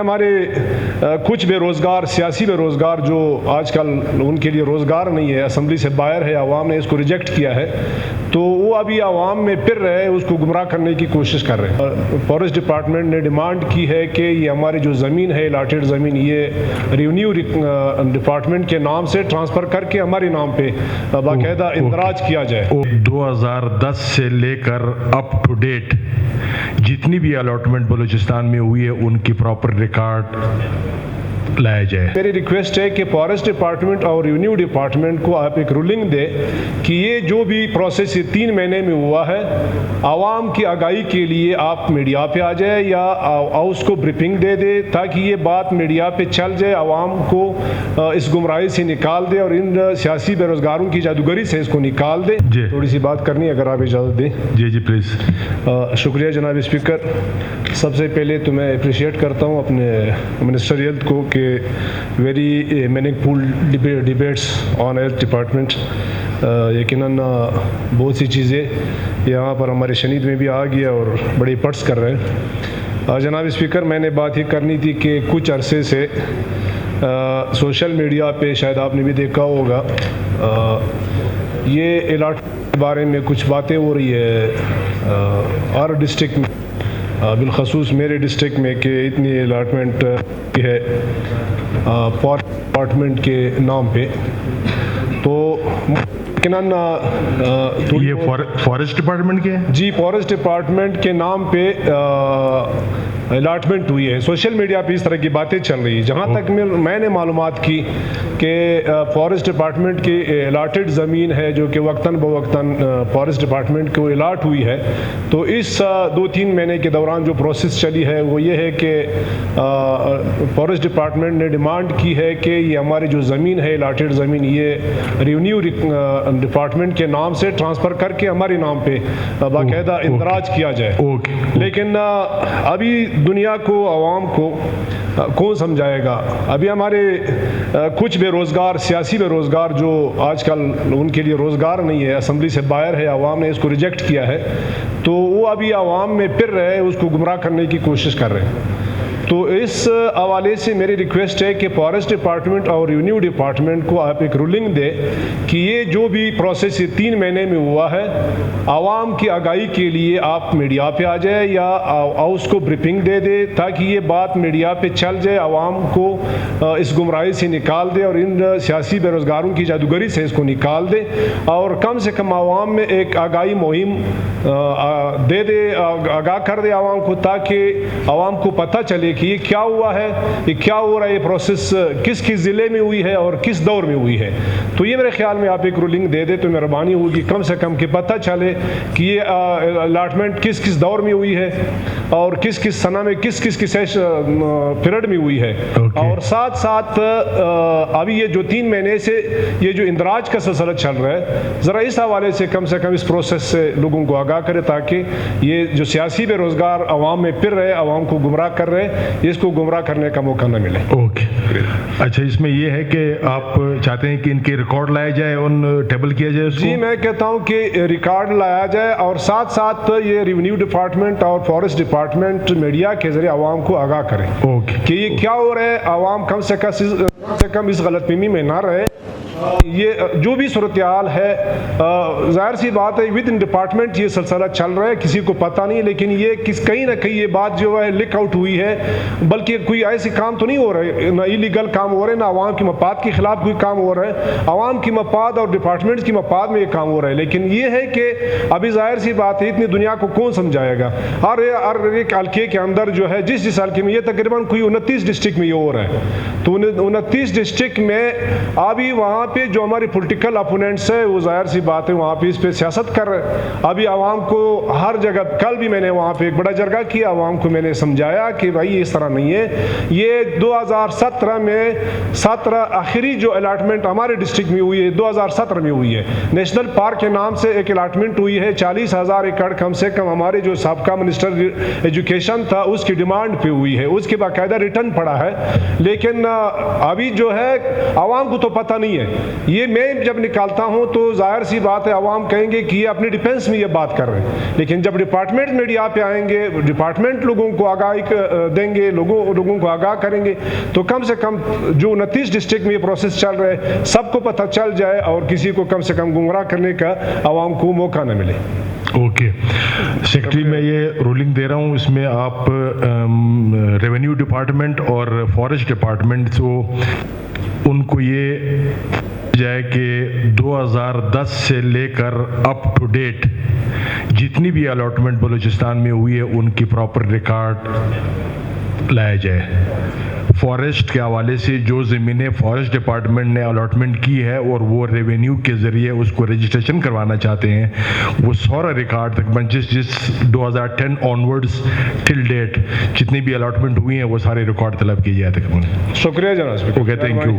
ہمارے کچھ بے روزگار سیاسی بے روزگار جو آج کل ان کے لیے روزگار نہیں ہے، اسمبلی سے باہر ہے، عوام نے اس کو ریجیکٹ کیا ہے، تو وہ ابھی عوام میں پھر رہے اس کو گمراہ کرنے کی کوشش کر رہے ہیں۔ فارسٹ ڈپارٹمنٹ نے ڈیمانڈ کی ہے کہ یہ ہماری جو زمین ہے، الاٹڈ زمین، یہ ریونیو ڈپارٹمنٹ کے نام سے ٹرانسفر کر کے ہمارے نام پہ باقاعدہ اندراج کیا جائے۔ 2010 سے لے کر اپ ٹو ڈیٹ جتنی بھی الاٹمنٹ بلوچستان میں ہوئی ہے ان کی پراپر ریکارڈ لایا جائے۔ میری ریکویسٹ ہے کہ فارسٹ ڈپارٹمنٹ اور ریونیو ڈپارٹمنٹ کو آپ ایک رولنگ دے کہ یہ جو بھی پروسیس 3 مہینے میں ہوا ہے، عوام کی آگاہی کے لیے آپ میڈیا پہ آ جائے یا اس کو بریفنگ دے دے تاکہ یہ بات میڈیا پہ چل جائے، عوام کو اس گمراہی سے نکال دے اور ان سیاسی بے روزگاروں کی جادوگری سے اس کو نکال دے۔ تھوڑی سی بات کرنی اگر آپ اجازت دیں۔ جی پلیز۔ شکریہ جناب اسپیکر۔ سب سے پہلے تو میں اپریشیٹ کرتا ہوں اپنے منسٹر ہیلتھ کو کہ very meaningful debates on health department. یقیناً بہت سی چیزیں یہاں پر ہمارے شنید میں بھی آ گیا اور بڑے پٹس کر رہے ہیں۔ جناب اسپیکر، میں نے بات یہ کرنی تھی کہ کچھ عرصے سے سوشل میڈیا پہ شاید آپ نے بھی دیکھا ہوگا، یہ الاٹ کے بارے میں کچھ باتیں ہو رہی ہے ہر ڈسٹرکٹ میں، بالخصوص میرے ڈسٹرکٹ میں، کہ اتنی الاٹمنٹ ہے فارسٹ ڈپارٹمنٹ کے نام پہ، تو یقیناً یہ فارسٹ ڈپارٹمنٹ کے؟ جی، فارسٹ ڈپارٹمنٹ کے نام پہ الاٹمنٹ ہوئی ہے۔ سوشل میڈیا پہ اس طرح کی باتیں چل رہی ہیں۔ جہاں تک میں نے معلومات کی کہ فارسٹ ڈپارٹمنٹ کی الاٹڈ زمین ہے جو کہ وقتاً بوقتاً فارسٹ ڈپارٹمنٹ کو الاٹ ہوئی ہے، تو اس 2-3 مہینے کے دوران جو پروسیس چلی ہے وہ یہ ہے کہ فارسٹ ڈپارٹمنٹ نے ڈیمانڈ کی ہے کہ یہ ہماری جو زمین ہے، الاٹڈ زمین، یہ ریونیو ڈپارٹمنٹ کے نام سے ٹرانسفر کر کے ہمارے نام پہ باقاعدہ اندراج کیا جائے۔ لیکن ابھی دنیا کو، عوام کو کون سمجھائے گا؟ ابھی ہمارے کچھ بے روزگار سیاسی بے روزگار جو آج کل ان کے لیے روزگار نہیں ہے، اسمبلی سے باہر ہے، عوام نے اس کو ریجیکٹ کیا ہے، تو وہ ابھی عوام میں پھر رہے اس کو گمراہ کرنے کی کوشش کر رہے ہیں۔ تو اس حوالے سے میری ریکویسٹ ہے کہ فارسٹ ڈپارٹمنٹ اور ریونیو ڈپارٹمنٹ کو آپ ایک رولنگ دے کہ یہ جو بھی پروسیس 3 مہینے میں ہوا ہے، عوام کی آگاہی کے لیے آپ میڈیا پہ آ جائے یا اس کو بریفنگ دے دے تاکہ یہ بات میڈیا پہ چل جائے، عوام کو اس گمراہی سے نکال دے اور ان سیاسی بے روزگاروں کی جادوگری سے اس کو نکال دے، اور کم سے کم عوام میں ایک آگاہی مہم دے دے، آگاہ کر دے عوام کو، تاکہ عوام کو پتہ چلے کہ یہ کیا ہوا ہے، یہ کیا ہو رہا ہے، یہ پروسیس کس کس ضلع میں ہوئی ہے اور کس دور میں ہوئی ہے۔ تو یہ میرے خیال میں آپ ایک رولنگ دے دے تو مہربانی ہوگی، کم سے کم کہ پتہ چلے کہ یہ الاٹمنٹ کس کس دور میں ہوئی ہے اور کس کس سنہ میں، کس کس پیریڈ میں ہوئی ہے، اور ساتھ ساتھ ابھی یہ جو 3 مہینے سے یہ جو اندراج کا سلسلہ چل رہا ہے، ذرا اس حوالے سے کم اس پروسیس سے لوگوں کو آگاہ کرے تاکہ یہ جو سیاسی بے روزگار عوام میں پھر رہے، عوام کو گمراہ کر رہے، اس کو گمراہ کرنے کا موقع نہ ملے۔ اوکے، اچھا، اس میں یہ ہے کہ آپ چاہتے ہیں کہ ان کے ریکارڈ لایا جائے، ان ٹیبل کیا جائے اس کو؟ جی، میں کہتا ہوں کہ ریکارڈ لایا جائے اور ساتھ ساتھ یہ ریونیو ڈپارٹمنٹ اور فارسٹ ڈپارٹمنٹ میڈیا کے ذریعے عوام کو آگاہ کریں کہ یہ کیا ہو رہا ہے، عوام کم سے کم اس غلط فہمی میں نہ رہے۔ یہ جو بھی صورتحال ہے، ظاہر سی بات ہے ود ان ڈپارٹمنٹ یہ سلسلہ چل رہا ہے، کسی کو پتہ نہیں، لیکن یہ کہیں نہ کہیں یہ بات جو ہے لیک آؤٹ ہوئی ہے، بلکہ کوئی ایسے کام تو نہیں ہو رہے، نہ ایلیگل کام ہو رہے، نہ عوام کی مفاد کے خلاف کوئی کام ہو رہا ہے، عوام کی مفاد اور ڈپارٹمنٹ کی مفاد میں یہ کام ہو رہا ہے۔ لیکن یہ ہے کہ ابھی ظاہر سی بات ہے اتنی دنیا کو کون سمجھائے گا، ہر ایک حلقے کے اندر جو ہے، جس حلقے میں یہ تقریباً کوئی 29 ڈسٹرکٹ میں یہ ہو رہا ہے، تو 29 ڈسٹرکٹ میں ابھی وہاں پہ جو ہماری پولیٹیکل اپوننٹس ہے وہ ظاہر سی بات ہے وہاں پہ اس پہ سیاست کر رہے ہیں۔ ابھی عوام کو ہر جگہ، کل بھی میں نے وہاں پہ ایک بڑا جرگہ کیا، عوام کو میں نے سمجھایا کہ بھائی اس طرح نہیں ہے، یہ 2017 میں 17 آخری جو الاٹمنٹ ہمارے ڈسٹرکٹ میں ہوئی ہے 2017 میں ہوئی ہے، نیشنل پارک کے نام سے ایک الاٹمنٹ ہوئی ہے 40,000 ایکڑ، کم سے کم ہمارے جو سابقہ منسٹر ایجوکیشن تھا اس کی ڈیمانڈ پہ ہوئی ہے, اس کے باقاعدہ ریٹرن پڑا ہے, لیکن ابھی جو ہے عوام کو تو پتہ نہیں ہے. یہ میں جب نکالتا ہوں تو ظاہر سی بات ہے عوام کہیں گے کہ یہ اپنے ڈیفینس میں یہ بات کر رہے ہیں, لیکن جب ڈپارٹمنٹ میڈیا پہ آئیں گے, ڈپارٹمنٹ لوگوں کو آگاہی دیں گے, لوگوں کو آگاہ کریں گے, تو کم سے کم جو 29 ڈسٹرکٹ میں یہ پروسیس چل رہا ہے سب کو پتہ چل جائے اور کسی کو کم سے کم گمراہ کرنے کا عوام کو موقع نہ ملے. اوکے سیکرٹری, میں یہ رولنگ دے رہا ہوں, اس میں آپ ریونیو ڈپارٹمنٹ اور فارسٹ ڈپارٹمنٹ تو ان کو یہ جائے کہ 2010 سے لے کر اپ ٹو ڈیٹ جتنی بھی الاٹمنٹ بلوچستان میں ہوئی ہے ان کی پراپر ریکارڈ لایا جائے. فارسٹ کے حوالے سے جو زمینیں فارسٹ ڈپارٹمنٹ نے الاٹمنٹ کی ہے اور وہ ریونیو کے ذریعے اس کو رجسٹریشن کروانا چاہتے ہیں, وہ سارا ریکارڈ تک جس 2010 آنورڈز ٹل ڈیٹ جتنی بھی الاٹمنٹ ہوئی ہیں وہ سارے ریکارڈ طلب کیے جائے تقریباً. شکریہ جناب. Okay, thank you.